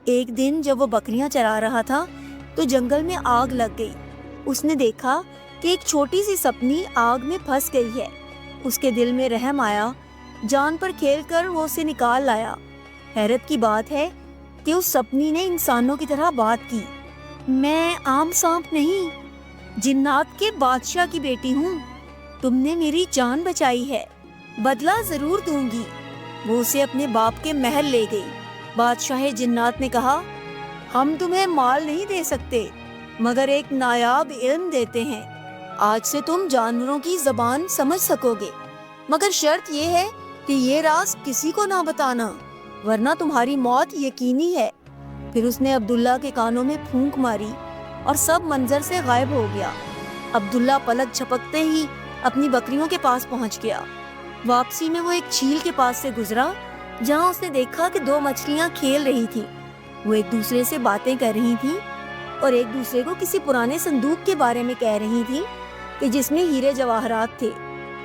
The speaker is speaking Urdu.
ایک دن جب وہ بکریاں چرا رہا تھا تو جنگل میں آگ لگ گئی۔ اس نے دیکھا کہ ایک چھوٹی سی سپنی آگ میں پھنس گئی ہے۔ اس کے دل میں رحم آیا، جان پر کھیل کر وہ اسے نکال لایا۔ حیرت کی بات ہے کہ اس سپنی نے انسانوں کی طرح بات کی۔ میں عام سانپ نہیں، جنات کے بادشاہ کی بیٹی ہوں۔ تم نے میری جان بچائی ہے، بدلہ ضرور دوں گی۔ وہ اسے اپنے باپ کے محل لے گئی۔ بادشاہ جنات نے کہا، ہم تمہیں مال نہیں دے سکتے مگر ایک نایاب علم دیتے ہیں۔ آج سے تم جانوروں کی زبان سمجھ سکو گے، مگر شرط یہ ہے کہ یہ راز کسی کو نہ بتانا، ورنہ تمہاری موت یقینی ہے۔ پھر اس نے عبداللہ کے کانوں میں پھونک ماری اور سب منظر سے غائب ہو گیا۔ عبداللہ پلک جھپکتے ہی اپنی بکریوں کے پاس پہنچ گیا۔ واپسی میں وہ ایک جھیل کے پاس سے گزرا جہاں اس نے دیکھا کہ دو مچھلیاں کھیل رہی تھیں۔ وہ ایک دوسرے سے باتیں کر رہی تھیں اور ایک دوسرے کو کسی پرانے صندوق کے بارے میں کہہ رہی تھیں کہ جس میں ہیرے جواہرات تھے۔